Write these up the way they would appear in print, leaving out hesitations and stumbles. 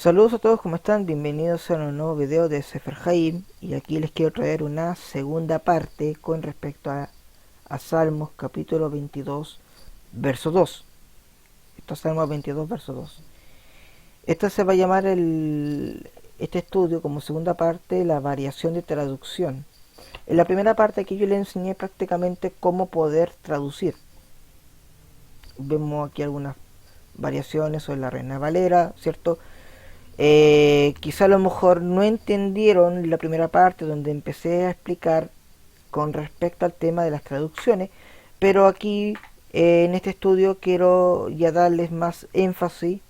Saludos a todos, ¿cómo están? Bienvenidos a un nuevo video de Sefer Haim, y aquí les quiero traer una segunda parte con respecto a Salmos capítulo 22 verso 2. Esto es Salmos 22 verso 2. Esta se va a llamar este estudio como segunda parte la variación de traducción. En la primera parte aquí yo le enseñé prácticamente cómo poder traducir. Vemos aquí algunas variaciones sobre la Reina Valera, ¿cierto? Quizá a lo mejor no entendieron la primera parte donde empecé a explicar con respecto al tema de las traducciones, pero aquí en este estudio quiero ya darles más énfasis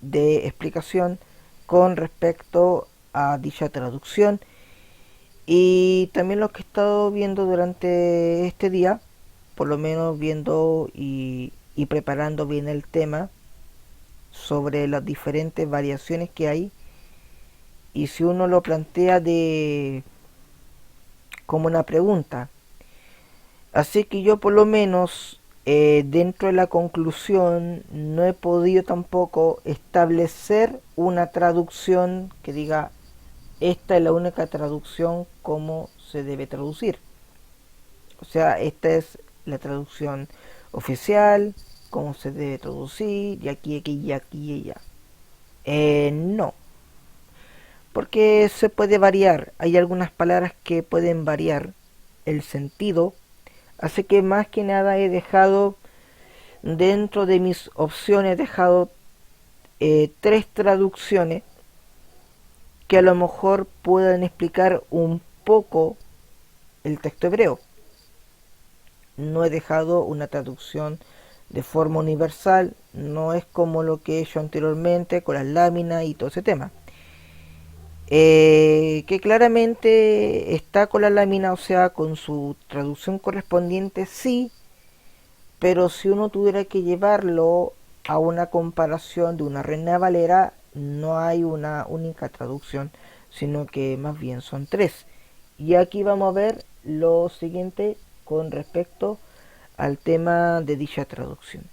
de explicación con respecto a dicha traducción, y también lo que he estado viendo durante este día, por lo menos viendo y preparando bien el tema sobre las diferentes variaciones que hay, y si uno lo plantea de como una pregunta. Así que yo por lo menos dentro de la conclusión no he podido tampoco establecer una traducción que diga esta es la única traducción como se debe traducir. O sea, esta es la traducción oficial, cómo se debe traducir, y aquí, aquí, y aquí, y allá. No, porque se puede variar. Hay algunas palabras que pueden variar el sentido, así que más que nada he dejado dentro de mis opciones, he dejado tres traducciones que a lo mejor puedan explicar un poco el texto hebreo. No he dejado una traducción de forma universal, no es como lo que he hecho anteriormente con las láminas y todo ese tema. Que claramente está con la lámina, o sea, con su traducción correspondiente, sí, pero si uno tuviera que llevarlo a una comparación de una Reina Valera, no hay una única traducción, sino que más bien son tres. Y aquí vamos a ver lo siguiente con respecto al tema de dicha traducción.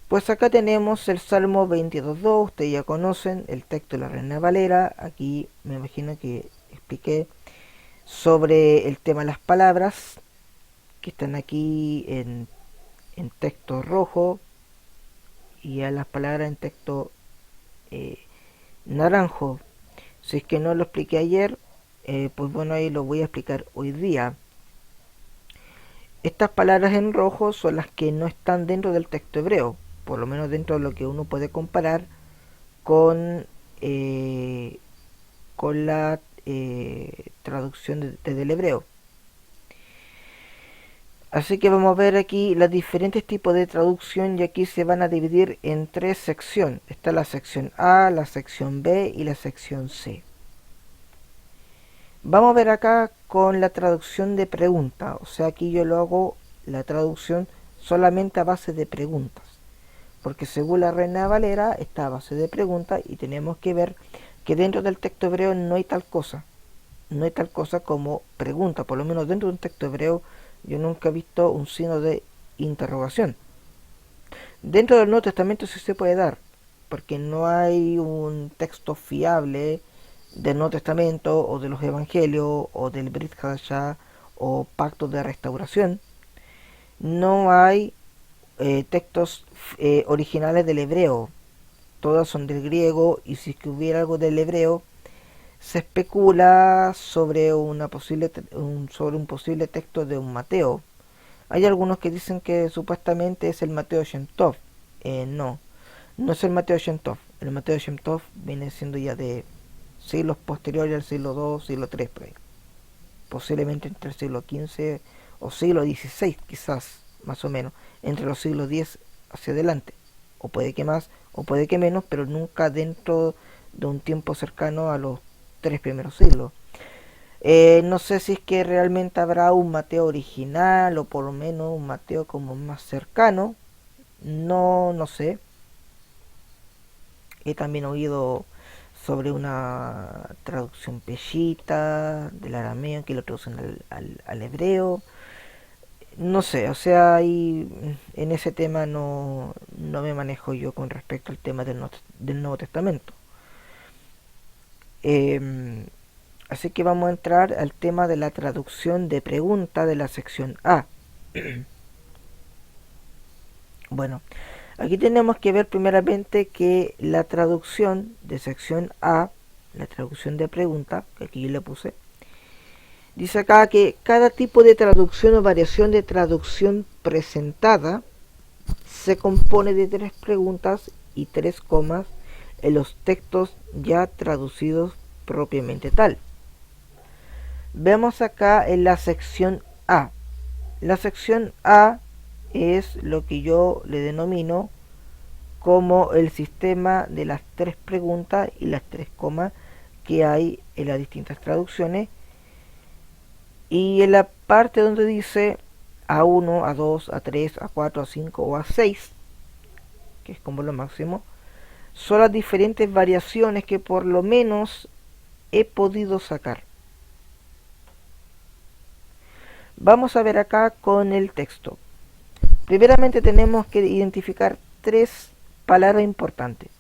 Pues acá tenemos el Salmo 22.2, ustedes ya conocen el texto de la Reina Valera. Aquí me imagino que expliqué sobre el tema de las palabras que están aquí en texto rojo, y a las palabras en texto eh, naranjo. Si es que no lo expliqué ayer, pues bueno, ahí lo voy a explicar hoy día. Estas palabras en rojo son las que no están dentro del texto hebreo, por lo menos dentro de lo que uno puede comparar con, eh, con la traducción del hebreo. Así que vamos a ver aquí los diferentes tipos de traducción, y aquí se van a dividir en tres secciones. Está la sección A, la sección B y la sección C. Vamos a ver acá con la traducción de pregunta, o sea, aquí yo lo hago la traducción solamente a base de preguntas, porque según la Reina Valera está a base de preguntas, y tenemos que ver que dentro del texto hebreo no hay tal cosa, no hay tal cosa como pregunta. Por lo menos dentro de un texto hebreo yo nunca he visto un signo de interrogación. Dentro del Nuevo Testamento sí se puede dar, porque no hay un texto fiable del Nuevo Testamento o de los Evangelios o del Brit Hadashah o Pacto de Restauración. No hay textos originales del hebreo, todas son del griego, y si es que hubiera algo del hebreo se especula sobre sobre un posible texto de un Mateo. Hay algunos que dicen que supuestamente es el Mateo Shem Tov. No, no es el Mateo Shem Tov. El Mateo Shem Tov viene siendo ya de siglos posteriores al siglo II, siglo III, por ahí. Posiblemente entre el siglo XV o siglo XVI, quizás, más o menos, entre los siglos X hacia adelante. O puede que más, o puede que menos, pero nunca dentro de un tiempo cercano a los tres primeros siglos. No sé si es que realmente habrá un Mateo original, o por lo menos un Mateo como más cercano. No, no sé. He también oído sobre una traducción peshita del arameo que lo traducen al hebreo. no sé, o sea, ahí en ese tema no me manejo yo con respecto al tema del Nuevo Testamento. Em, Así que vamos a entrar al tema de la traducción de pregunta de la sección A. Bueno, aquí tenemos que ver primeramente que la traducción de sección A, la traducción de pregunta, que aquí yo le puse, dice acá que cada tipo de traducción o variación de traducción presentada se compone de tres preguntas y tres comas en los textos ya traducidos propiamente tal. Vemos acá en la sección A. La sección A es lo que yo le denomino como el sistema de las tres preguntas y las tres comas que hay en las distintas traducciones. Y en la parte donde dice A1, A2, A3, A4, A5 o A6, que es como lo máximo, son las diferentes variaciones que por lo menos he podido sacar. Vamos a ver acá con el texto. Primeramente tenemos que identificar tres palabras importantes.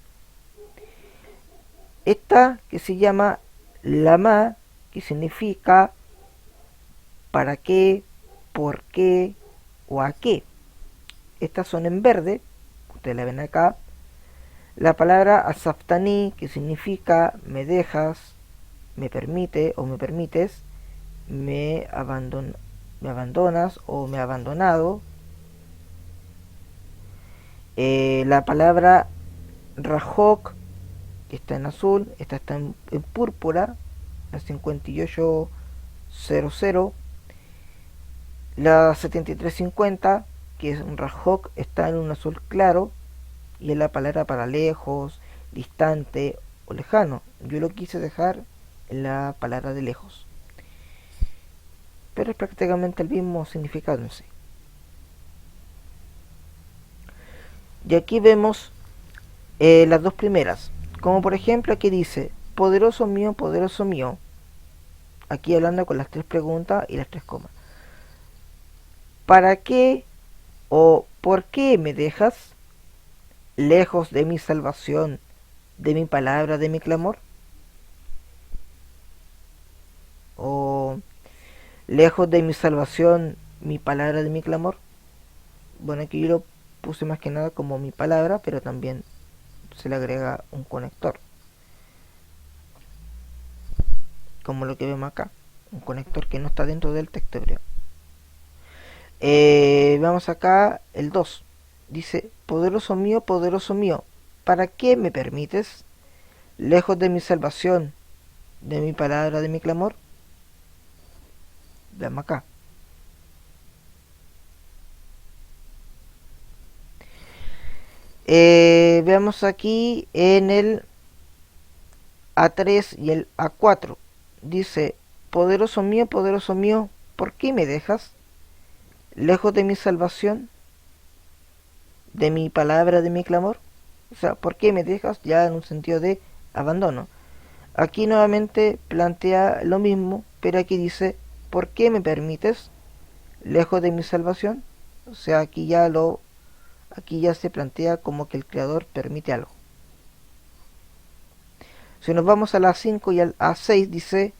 Esta que se llama lama, que significa para qué, por qué o a qué. Estas son en verde, ustedes la ven acá. La palabra asaftani, que significa me dejas, me permite o me permites, me abandonas o me he abandonado. La palabra rajok, que está en azul, esta está en púrpura, la 5800. La 7350, que es un rajok, está en un azul claro y es la palabra para lejos, distante o lejano. Yo lo quise dejar en la palabra de lejos, pero es prácticamente el mismo significado en sí. Y aquí vemos las dos primeras, como por ejemplo aquí dice poderoso mío, aquí hablando con las tres preguntas y las tres comas. ¿Para qué o por qué me dejas lejos de mi salvación, de mi palabra, de mi clamor? ¿O lejos de mi salvación, mi palabra, de mi clamor? Bueno, aquí yo lo puse más que nada como mi palabra, pero también se le agrega un conector, como lo que vemos acá, un conector que no está dentro del texto hebreo. Vamos acá, el 2. Dice, poderoso mío, ¿para qué me permites, lejos de mi salvación, de mi palabra, de mi clamor? Veamos acá. Veamos aquí en el A3 y el A4. Dice, poderoso mío, ¿por qué me dejas, lejos de mi salvación, de mi palabra, de mi clamor? O sea, ¿por qué me dejas? Ya en un sentido de abandono. Aquí nuevamente plantea lo mismo, pero aquí dice, ¿por qué me permites, lejos de mi salvación? O sea, aquí ya se plantea como que el creador permite algo. Si nos vamos a la 5 y al A6 dice,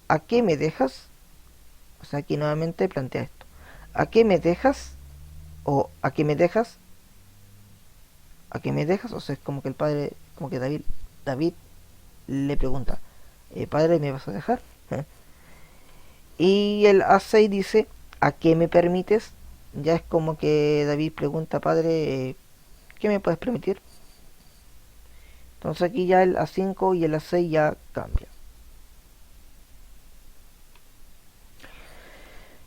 ¿a qué me dejas? O sea, aquí nuevamente plantea esto. ¿A qué me dejas? O ¿a qué me dejas? ¿A qué me dejas? O sea, es como que el padre, como que David le pregunta, padre, ¿me vas a dejar? Y el A6 dice, ¿a qué me permites? Ya es como que David pregunta, padre, ¿qué me puedes permitir? Entonces aquí ya el A5 y el A6 ya cambia.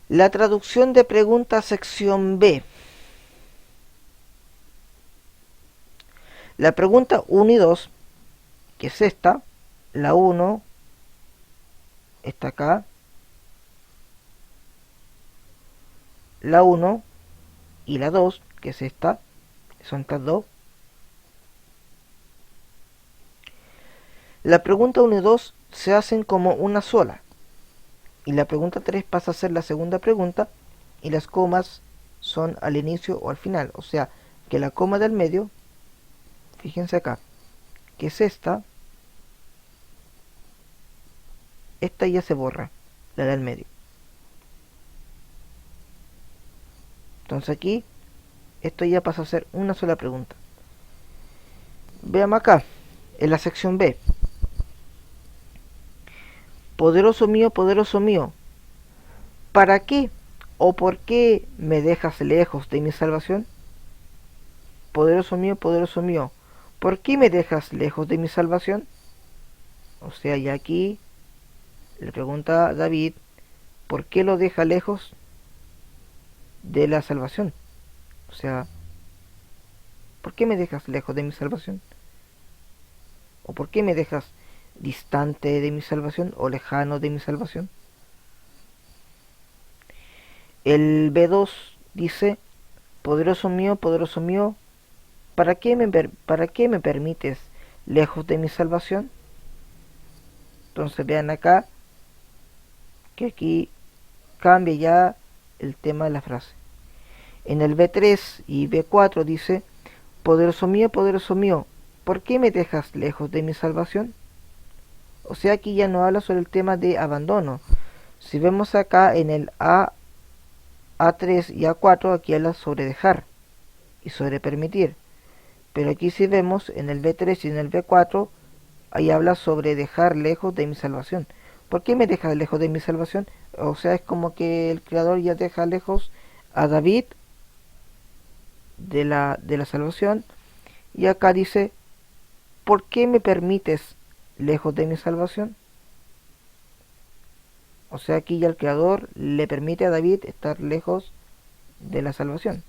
La traducción de pregunta sección B. La pregunta 1 y 2, que es esta, la 1 está acá, la 1 y la 2, que es esta, son estas dos. La pregunta 1 y 2 se hacen como una sola, y la pregunta 3 pasa a ser la segunda pregunta, y las comas son al inicio o al final. O sea, que la coma del medio, fíjense acá, que es esta ya se borra, la del medio. Entonces aquí, esto ya pasa a ser una sola pregunta. Veamos acá, en la sección B. Poderoso mío, ¿para qué o por qué me dejas lejos de mi salvación? Poderoso mío, ¿por qué me dejas lejos de mi salvación? O sea, ya aquí le pregunta a David, ¿por qué lo deja lejos de la salvación? O sea, ¿por qué me dejas lejos de mi salvación? ¿O por qué me dejas distante de mi salvación o lejano de mi salvación? El B2 dice, poderoso mío, ¿para qué me permites lejos de mi salvación? Entonces vean acá que aquí cambia ya el tema de la frase. En el B3 y B4 dice, poderoso mío, ¿por qué me dejas lejos de mi salvación? O sea, aquí ya no habla sobre el tema de abandono. Si vemos acá en el A3 y A4, aquí habla sobre dejar y sobre permitir. Pero aquí si vemos en el B3 y en el B4, ahí habla sobre dejar lejos de mi salvación. ¿Por qué me dejas lejos de mi salvación? O sea, es como que el creador ya deja lejos a David de la salvación. Y acá dice, ¿por qué me permites lejos de mi salvación? O sea, aquí ya el creador le permite a David estar lejos de la salvación.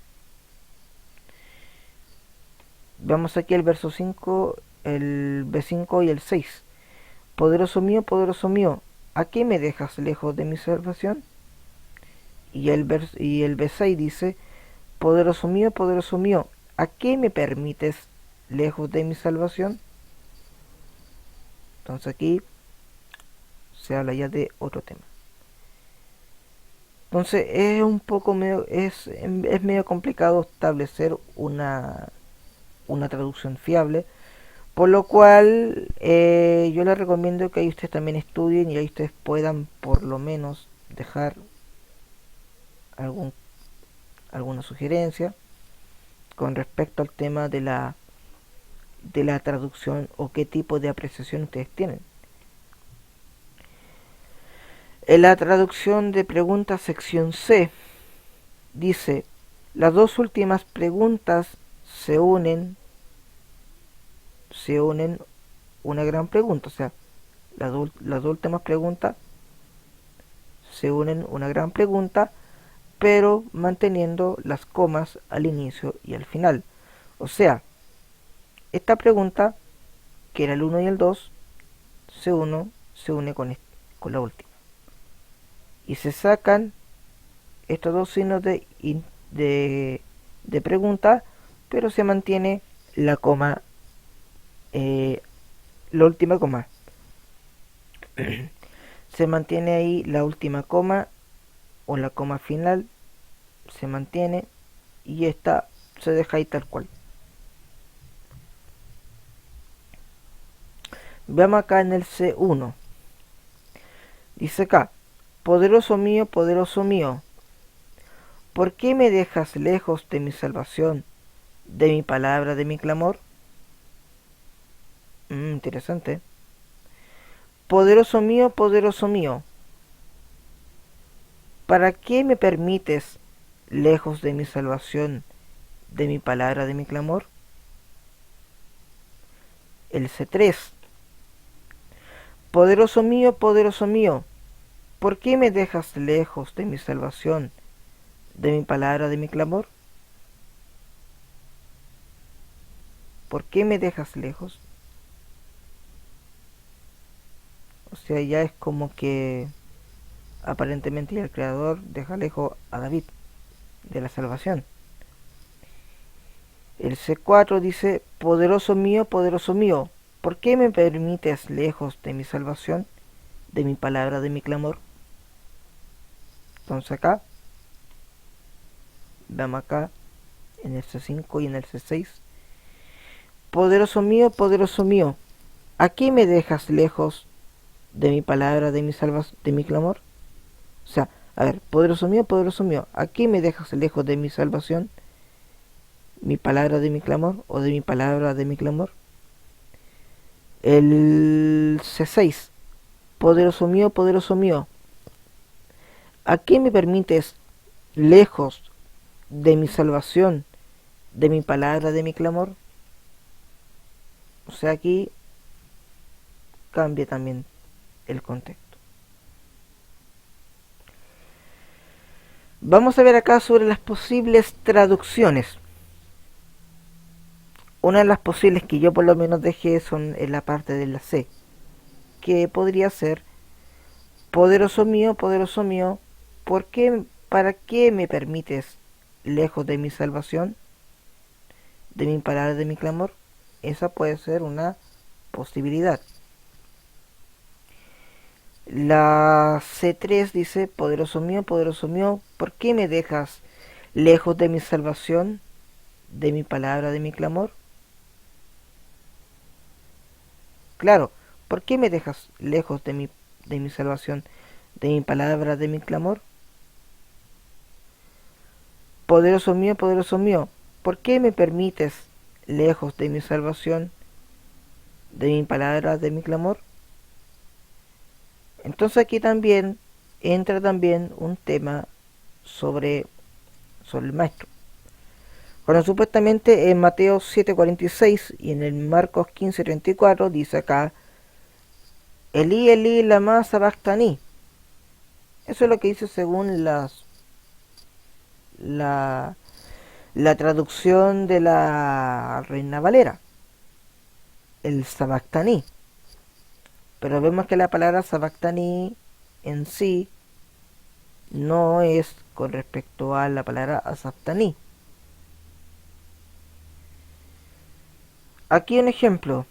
Vamos aquí el verso 5, el B5 y el 6. Poderoso mío, ¿a qué me dejas lejos de mi salvación? Y el B6 dice, poderoso mío, ¿a qué me permites lejos de mi salvación? Entonces aquí se habla ya de otro tema. Entonces es un poco medio, es medio complicado establecer una traducción fiable, por lo cual yo les recomiendo que ahí ustedes también estudien y ahí ustedes puedan por lo menos dejar alguna sugerencia con respecto al tema de la traducción o qué tipo de apreciación ustedes tienen. En la traducción de preguntas sección C dice, las dos últimas preguntas se unen una gran pregunta, o sea, las dos últimas preguntas se unen una gran pregunta, pero manteniendo las comas al inicio y al final. O sea, esta pregunta, que era el 1 y el 2, se une con la última. Y se sacan estos dos signos de pregunta, pero se mantiene la coma, la última coma. Se mantiene ahí la última coma o la coma final, se mantiene y esta se deja ahí tal cual. Veamos acá en el C1. Dice acá, poderoso mío, ¿por qué me dejas lejos de mi salvación, de mi palabra, de mi clamor? Interesante. Poderoso mío, ¿para qué me permites lejos de mi salvación, de mi palabra, de mi clamor? El C3. Poderoso mío, ¿por qué me dejas lejos de mi salvación, de mi palabra, de mi clamor? ¿Por qué me dejas lejos? O sea, ya es como que aparentemente el creador deja lejos a David de la salvación. El C4 dice, poderoso mío, ¿por qué me permites lejos de mi salvación, de mi palabra, de mi clamor? Entonces acá Veamos acá en el C5 y en el C6. poderoso mío, ¿a qué me dejas lejos de mi palabra, de mi salvación, de mi clamor? O sea, a ver, poderoso mío, ¿a qué me dejas lejos de mi salvación, mi palabra de mi clamor o de mi palabra de mi clamor? El C6, poderoso mío, ¿a qué me permites lejos de mi salvación, de mi palabra, de mi clamor? O sea, aquí cambia también el contexto. Vamos a ver acá sobre las posibles traducciones. Una de las posibles que yo por lo menos dejé son en la parte de la C, que podría ser poderoso mío, ¿por qué, para qué me permites lejos de mi salvación, de mi palabra, de mi clamor? Esa puede ser una posibilidad. La C3 dice, poderoso mío, ¿por qué me dejas lejos de mi salvación, de mi palabra, de mi clamor? Claro, ¿por qué me dejas lejos de mi salvación, de mi palabra, de mi clamor? Poderoso mío, ¿por qué me permites lejos de mi salvación, de mi palabra, de mi clamor? Entonces aquí también entra también un tema sobre el maestro. Cuando supuestamente en Mateo 7:46 y en el Marcos 15:34 dice acá, Elí, Elí, lama sabactani. Eso es lo que dice según la, la traducción de la Reina Valera, el sabactani. Pero vemos que la palabra sabactani en sí no es con respecto a la palabra asaptani. Aquí un ejemplo.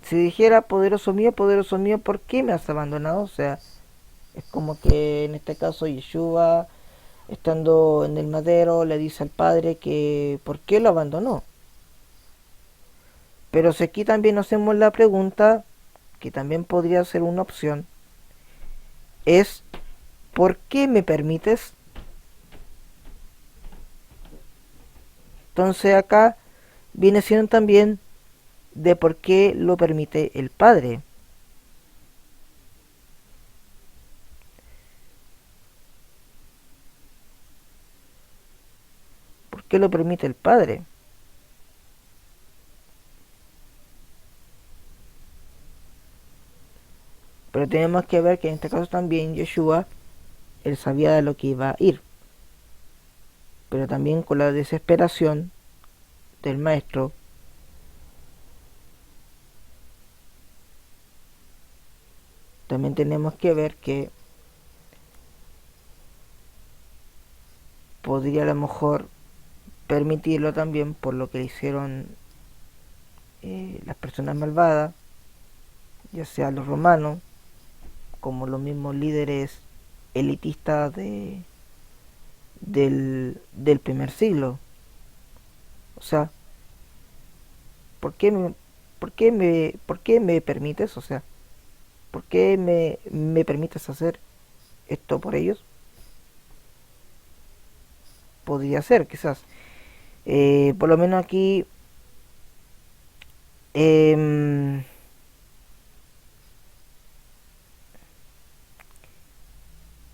Si dijera, poderoso mío, ¿por qué me has abandonado? O sea, es como que en este caso Yeshua, estando en el madero, le dice al padre que ¿por qué lo abandonó? Pero si aquí también hacemos la pregunta, que también podría ser una opción, es ¿por qué me permites? Entonces acá viene siendo también de por qué lo permite el padre. ¿Por qué lo permite el padre? Pero tenemos que ver que en este caso también Yeshua, él sabía de lo que iba a ir. Pero también con la desesperación del maestro, también tenemos que ver que podría a lo mejor permitirlo también por lo que hicieron las personas malvadas, ya sea los romanos, como los mismos líderes elitistas del primer siglo. O sea, ¿por qué por qué me permites? O sea, ¿por qué me permites hacer esto por ellos? Podría ser, quizás. Por lo menos aquí eh,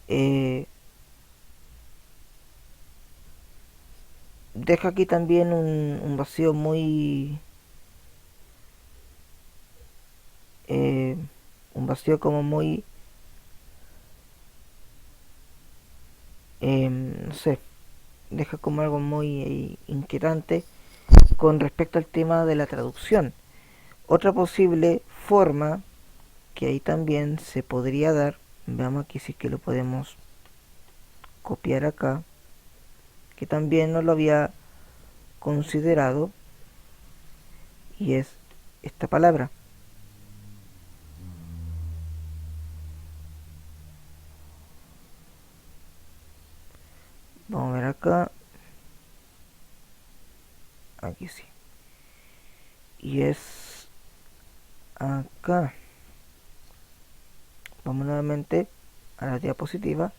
eh, deja aquí también un vacío muy eh, un vacío como muy no sé, deja como algo muy inquietante con respecto al tema de la traducción. Otra posible forma que ahí también se podría dar, veamos aquí si que lo podemos copiar acá, que también no lo había considerado, y es esta palabra. Vamos a ver acá. Aquí sí. Y es acá. Vamos nuevamente a la diapositiva.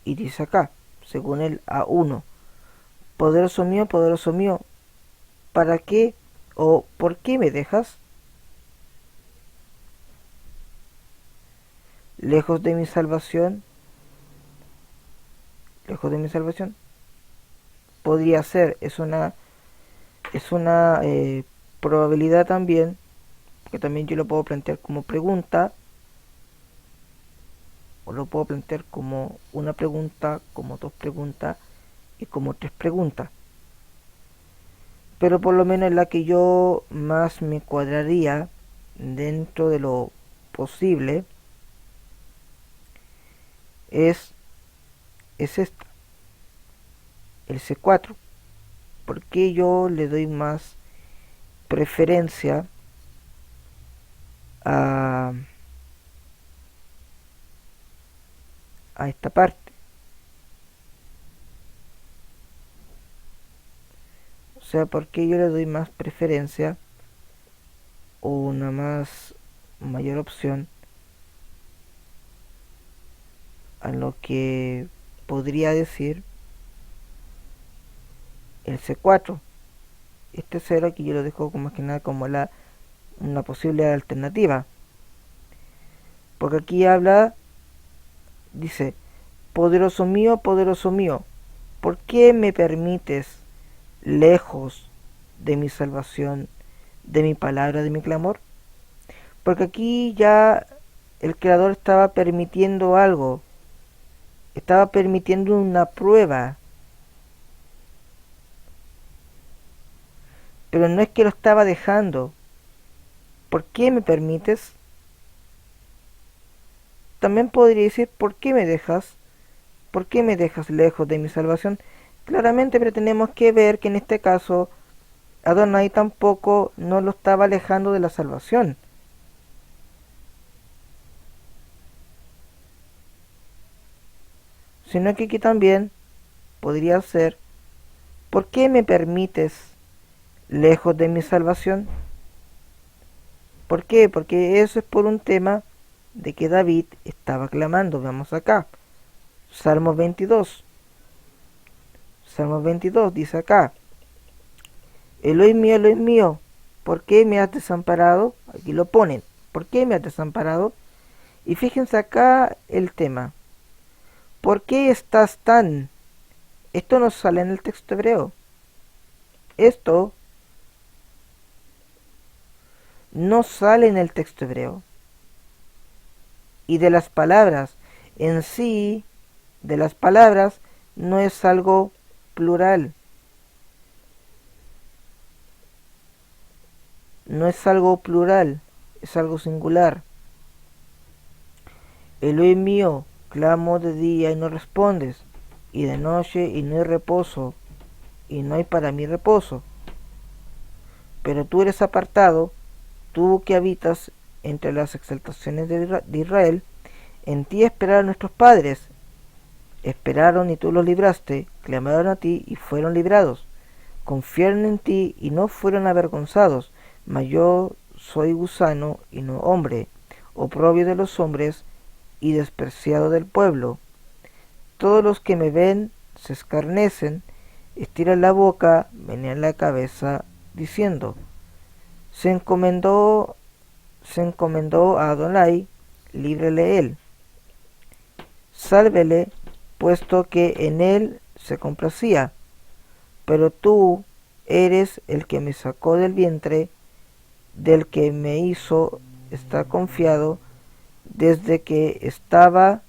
Y dice acá, según el A1, poderoso mío, ¿para qué o por qué me dejas? Lejos de mi salvación, lejos de mi salvación. Podría ser, es una probabilidad también, que también yo lo puedo plantear como pregunta, o lo puedo plantear como una pregunta, como dos preguntas y como tres preguntas. Pero por lo menos la que yo más me cuadraría dentro de lo posible es esta, el C4. ¿Por qué yo le doy más preferencia a, a esta parte? O sea, ¿por qué yo le doy más preferencia o una más mayor opción a lo que podría decir el C4? Este 0 aquí yo lo dejo como más que nada como una posible alternativa. Porque aquí habla, dice, poderoso mío, ¿por qué me permites lejos de mi salvación, de mi palabra, de mi clamor? Porque aquí ya el creador estaba permitiendo algo, estaba permitiendo una prueba, pero no es que lo estaba dejando. ¿Por qué me permites? También podría decir, ¿por qué me dejas? ¿Por qué me dejas lejos de mi salvación? Claramente, pero tenemos que ver que en este caso Adonai tampoco no lo estaba alejando de la salvación, sino que aquí también podría ser, ¿por qué me permites lejos de mi salvación? ¿Por qué? Porque eso es por un tema de que David estaba clamando. Veamos acá, Salmo 22. Salmo 22 dice acá, Elohim mío, ¿por qué me has desamparado? Aquí lo ponen, ¿por qué me has desamparado? Y fíjense acá el tema, ¿por qué estás tan? Esto no sale en el texto hebreo. Esto no sale en el texto hebreo. Y de las palabras en sí, de las palabras, no es algo plural. No es algo plural, es algo singular. Elohim mío, clamo de día y no respondes, y de noche y no hay reposo, y no hay para mí reposo. Pero tú eres apartado, tú que habitas entre las exaltaciones de Israel, en ti esperaron nuestros padres, esperaron y tú los libraste, clamaron a ti y fueron librados, confiaron en ti y no fueron avergonzados, mas yo soy gusano y no hombre, oprobio de los hombres y despreciado del pueblo. Todos los que me ven se escarnecen, estiran la boca, menean la cabeza, diciendo, se encomendó a Adonai, líbrele él, sálvele, puesto que en él se complacía. Pero tú eres el que me sacó del vientre, del que me hizo estar confiado desde que estaba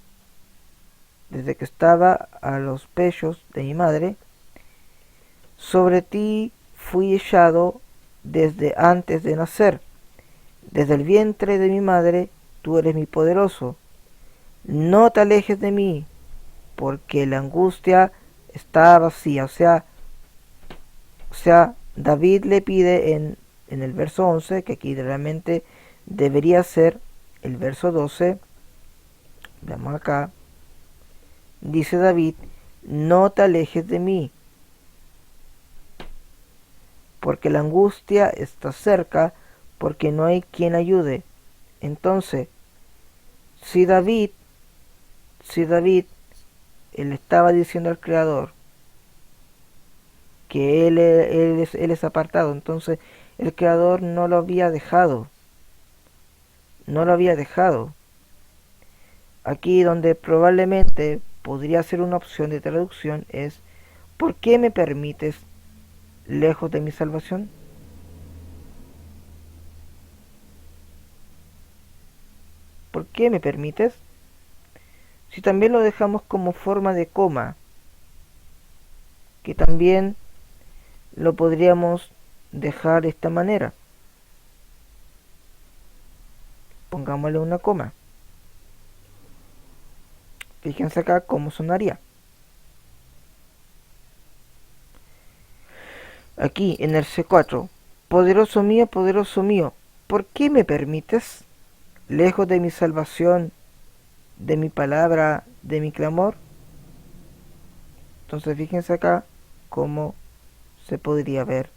a los pechos de mi madre. Sobre ti fui echado desde antes de nacer. Desde el vientre de mi madre tú eres mi poderoso. No te alejes de mí, porque la angustia está vacía. O sea, David le pide en el verso 11, que aquí realmente debería ser el verso 12. Veamos acá. Dice David, no te alejes de mí, porque la angustia está cerca, porque no hay quien ayude. Entonces, si David, si David, él estaba diciendo al Creador que él es apartado, entonces el Creador no lo había dejado, no lo había dejado. Aquí donde probablemente podría ser una opción de traducción es: ¿por qué me permites lejos de mi salvación? ¿Por qué me permites? Si también lo dejamos como forma de coma, que también lo podríamos dejar de esta manera. Pongámosle una coma. Fíjense acá cómo sonaría. Aquí en el C4. Poderoso mío, ¿por qué me permites, lejos de mi salvación, de mi palabra, de mi clamor? Entonces fíjense acá cómo se podría ver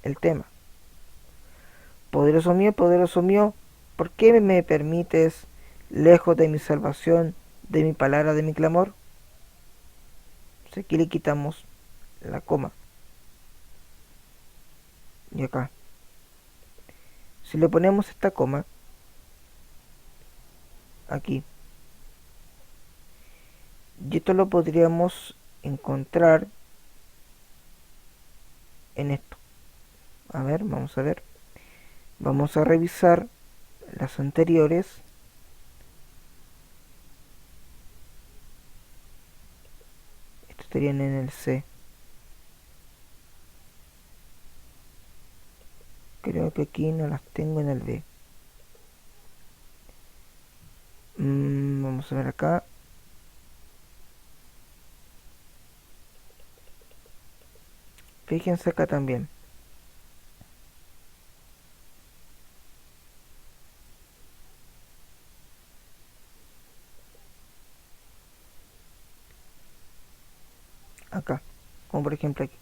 el tema. Poderoso mío, ¿por qué me permites, lejos de mi salvación, de mi palabra, de mi clamor? Entonces aquí le quitamos la coma. Y acá, si le ponemos esta coma, aquí, y esto lo podríamos encontrar en esto. A ver, vamos a ver. Vamos a revisar las anteriores. Estos estarían en el C. Creo que aquí no las tengo en el B. Vamos a ver acá. Fíjense acá también. Acá. Como por ejemplo aquí.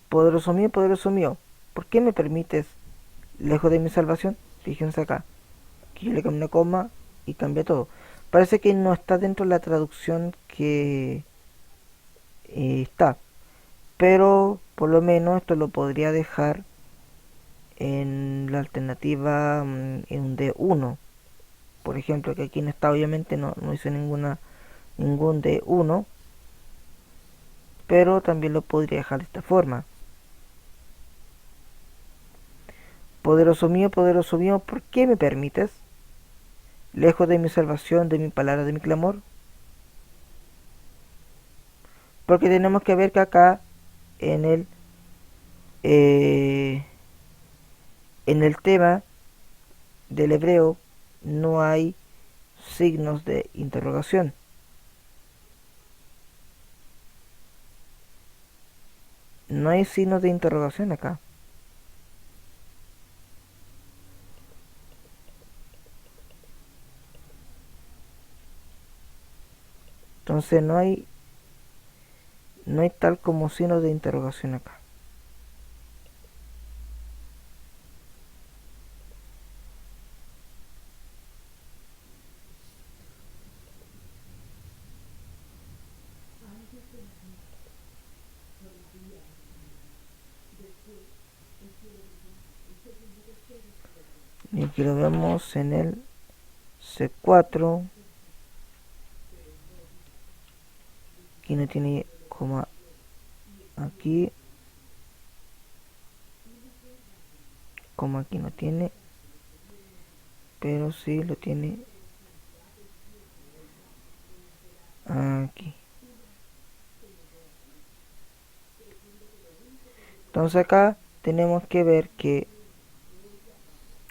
Poderoso mío, ¿por qué me permites, lejos de mi salvación? Fíjense acá. Aquí yo le cambio una coma y cambia todo. Parece que no está dentro de la traducción que está. Pero por lo menos esto lo podría dejar en la alternativa en un D1. Por ejemplo, que aquí no está, obviamente no hice ningún D1. Pero también lo podría dejar de esta forma. Poderoso mío, ¿por qué me permites, lejos de mi salvación, de mi palabra, de mi clamor? Porque tenemos que ver que acá en eh, en el tema del hebreo no hay signos de interrogación. No hay signos de interrogación acá. Entonces no hay tal como signos de interrogación acá. Y aquí lo vemos en el C4. Aquí no tiene coma aquí. Como aquí no tiene, pero sí lo tiene aquí. Entonces acá tenemos que ver que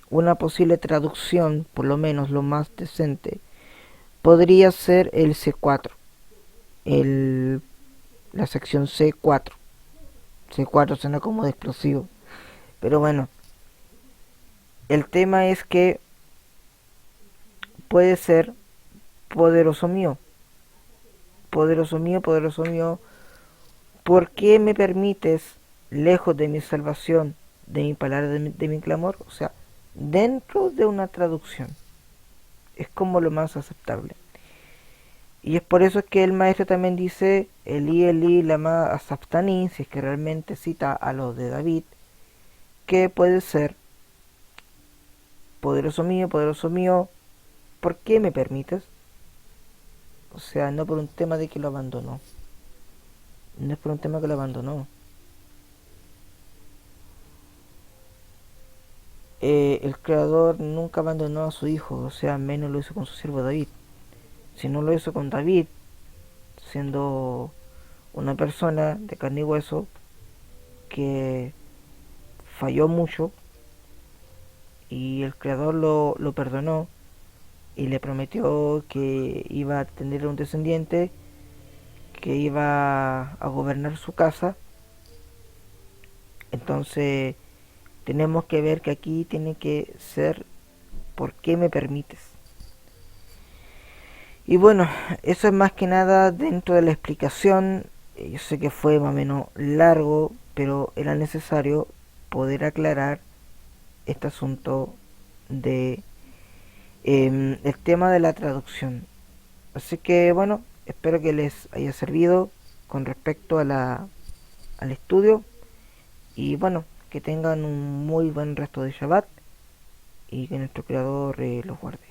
una posible traducción, por lo menos lo más decente, podría ser el C4, la sección C4. C4 suena como de explosivo, pero bueno, el tema es que puede ser poderoso mío, poderoso mío, ¿por qué me permites, lejos de mi salvación, de mi palabra, de mi clamor? O sea, dentro de una traducción. Es como lo más aceptable. Y es por eso que el maestro también dice Elí, Elí, lama sabachthani, si es que realmente cita a los de David, que puede ser poderoso mío, ¿por qué me permites? O sea, no por un tema de que lo abandonó. No es por un tema que lo abandonó. El creador nunca abandonó a su hijo, o sea, menos lo hizo con su siervo David. Si no lo hizo con David, siendo una persona de carne y hueso que falló mucho y el creador lo perdonó y le prometió que iba a tener un descendiente que iba a gobernar su casa. Entonces tenemos que ver que aquí tiene que ser ¿por qué me permites? Y bueno, eso es más que nada dentro de la explicación. Yo sé que fue más o menos largo, pero era necesario poder aclarar este asunto de el tema de la traducción. Así que bueno, espero que les haya servido con respecto a al estudio. Y bueno, que tengan un muy buen resto de Shabbat y que nuestro Creador los guarde.